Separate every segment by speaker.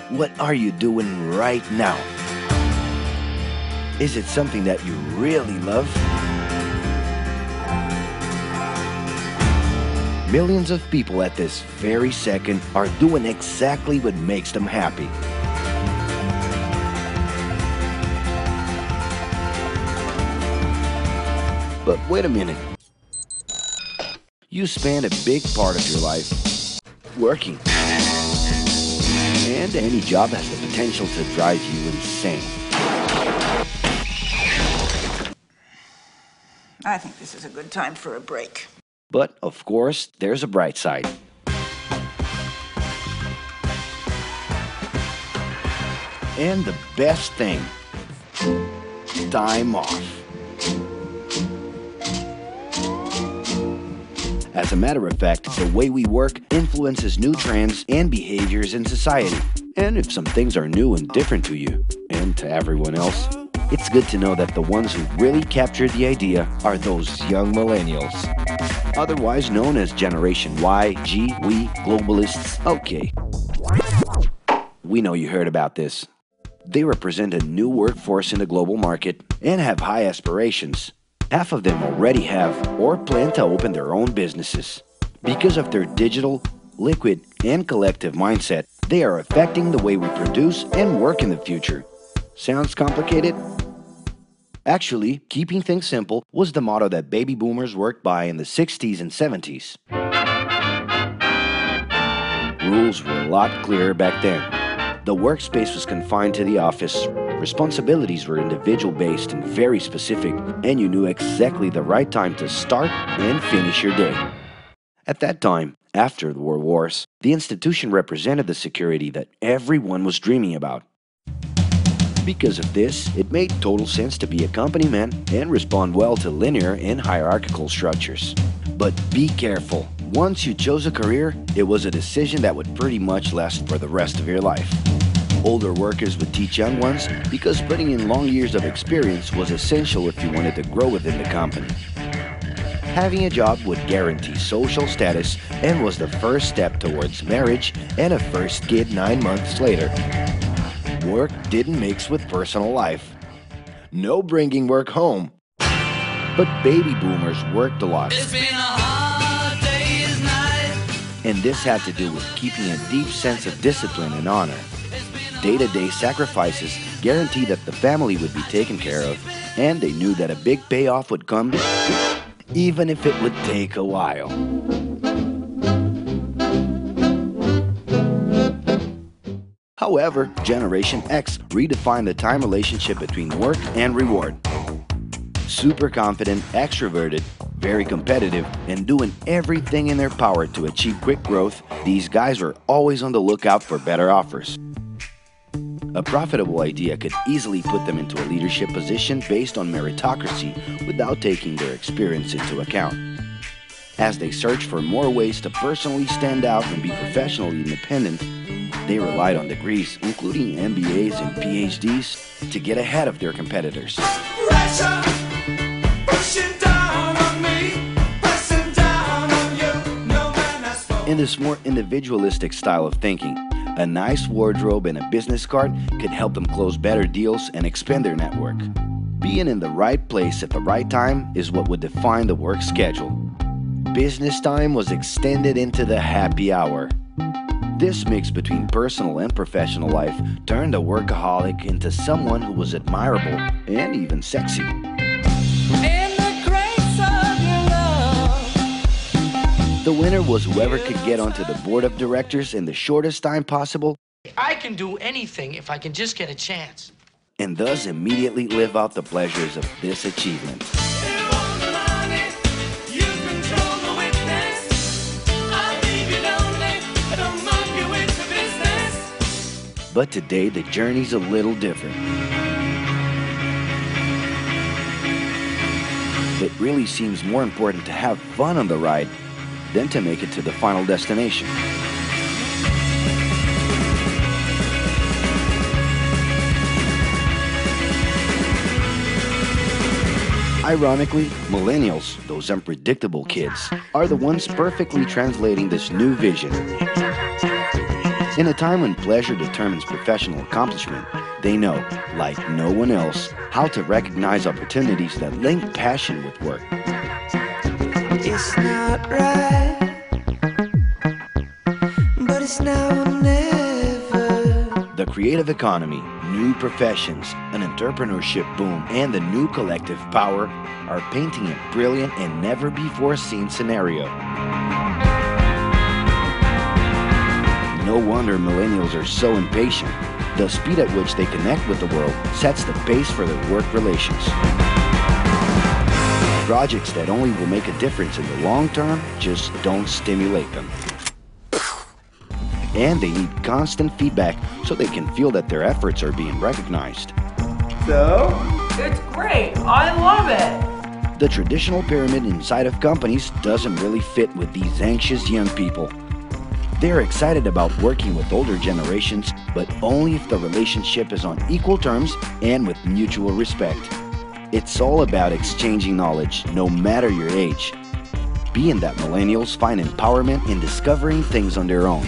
Speaker 1: What are you doing right now? Is it something that you really love? Millions of people at this very second are doing exactly what makes them happy. But wait a minute. You spend a big part of your life working. And any job has the potential to drive you insane.
Speaker 2: I think this is a good time for a break.
Speaker 1: But, of course, there's a bright side. And the best thing, time off. As a matter of fact, the way we work influences new trends and behaviors in society. And if some things are new and different to you, and to everyone else, it's good to know that the ones who really captured the idea are those young millennials. Otherwise known as Generation Y, G, we, globalists. Okay. We know you heard about this. They represent a new workforce in the global market and have high aspirations. Half of them already have or plan to open their own businesses. Because of their digital, liquid, and collective mindset, they are affecting the way we produce and work in the future. Sounds complicated? Actually, keeping things simple was the motto that baby boomers worked by in the 60s and 70s. Rules were a lot clearer back then. The workspace was confined to the office. Responsibilities were individual-based and very specific, and you knew exactly the right time to start and finish your day. At that time, after the World Wars, the institution represented the security that everyone was dreaming about. Because of this, it made total sense to be a company man and respond well to linear and hierarchical structures. But be careful. Once you chose a career, it was a decision that would pretty much last for the rest of your life. Older workers would teach young ones because putting in long years of experience was essential if you wanted to grow within the company. Having a job would guarantee social status and was the first step towards marriage and a first kid 9 months later. Work didn't mix with personal life. No bringing work home. But baby boomers worked a lot.
Speaker 3: It's been a hard day's night.
Speaker 1: And this had to do with keeping a deep sense of discipline and honor. Day-to-day sacrifices guaranteed that the family would be taken care of, and they knew that a big payoff would come, even if it would take a while. However, Generation X redefined the time relationship between work and reward. Super confident, extroverted, very competitive, and doing everything in their power to achieve quick growth, these guys were always on the lookout for better offers. A profitable idea could easily put them into a leadership position based on meritocracy without taking their experience into account. As they searched for more ways to personally stand out and be professionally independent, they relied on degrees, including MBAs and PhDs, to get ahead of their competitors.
Speaker 3: Pressure, pushing down on me, pressing down on you. No man has spoken.
Speaker 1: In this more individualistic style of thinking, a nice wardrobe and a business card could help them close better deals and expand their network. Being in the right place at the right time is what would define the work schedule. Business time was extended into the happy hour. This mix between personal and professional life turned a workaholic into someone who was admirable and even sexy. The winner was whoever could get onto the board of directors in the shortest time possible.
Speaker 4: I can do anything if I can just get a chance.
Speaker 1: And thus immediately live out the pleasures of this achievement. But today the journey's a little different. It really seems more important to have fun on the ride than to make it to the final destination. Ironically, millennials, those unpredictable kids, are the ones perfectly translating this new vision. In a time when pleasure determines professional accomplishment, they know, like no one else, how to recognize opportunities that link passion with work.
Speaker 3: It's not right, but it's now or never.
Speaker 1: The creative economy, new professions, an entrepreneurship boom, and the new collective power are painting a brilliant and never-before-seen scenario. No wonder millennials are so impatient. The speed at which they connect with the world sets the pace for their work relations. Projects that only will make a difference in the long term just don't stimulate them. And they need constant feedback so they can feel that their efforts are being recognized.
Speaker 5: So?
Speaker 6: It's great. I love it.
Speaker 1: The traditional pyramid inside of companies doesn't really fit with these anxious young people. They're excited about working with older generations, but only if the relationship is on equal terms and with mutual respect. It's all about exchanging knowledge, no matter your age. Being that millennials find empowerment in discovering things on their own.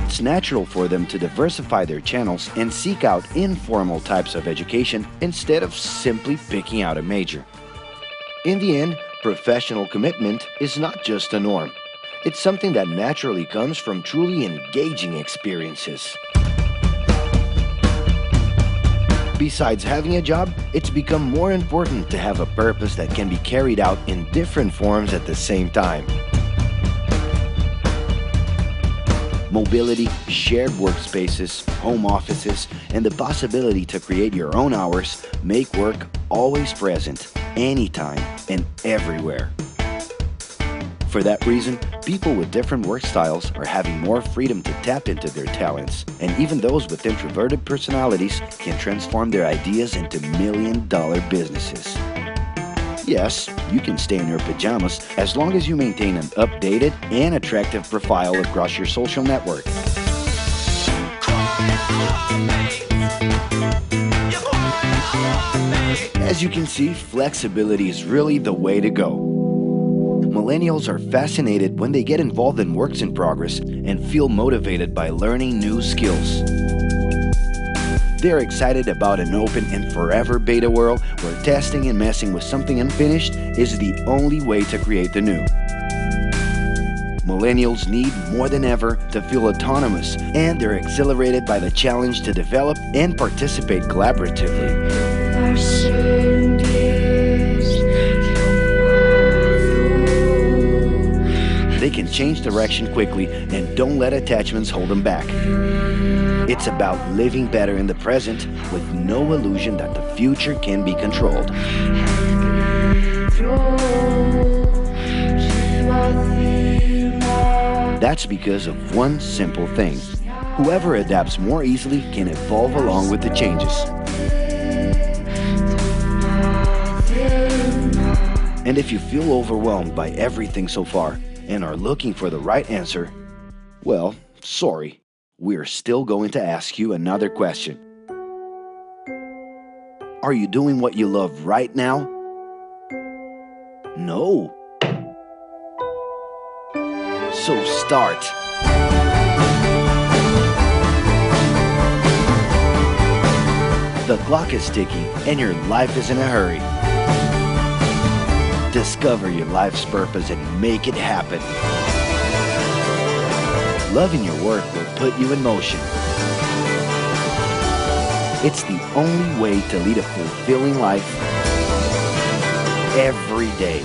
Speaker 1: It's natural for them to diversify their channels and seek out informal types of education instead of simply picking out a major. In the end, professional commitment is not just a norm. It's something that naturally comes from truly engaging experiences. Besides having a job, it's become more important to have a purpose that can be carried out in different forms at the same time. Mobility, shared workspaces, home offices, and the possibility to create your own hours make work always present, anytime and everywhere. For that reason, people with different work styles are having more freedom to tap into their talents, and even those with introverted personalities can transform their ideas into million-dollar businesses. Yes, you can stay in your pajamas as long as you maintain an updated and attractive profile across your social network. As you can see, flexibility is really the way to go. Millennials are fascinated when they get involved in works in progress and feel motivated by learning new skills. They're excited about an open and forever beta world where testing and messing with something unfinished is the only way to create the new. Millennials need more than ever to feel autonomous, and they're exhilarated by the challenge to develop and participate collaboratively. They can change direction quickly and don't let attachments hold them back. It's about living better in the present with no illusion that the future can be controlled. That's because of one simple thing. Whoever adapts more easily can evolve along with the changes. And if you feel overwhelmed by everything so far and are looking for the right answer, well, sorry. We're still going to ask you another question. Are you doing what you love right now? No. So start. The clock is ticking and your life is in a hurry. Discover your life's purpose and make it happen. Loving your work will put you in motion. It's the only way to lead a fulfilling life every day.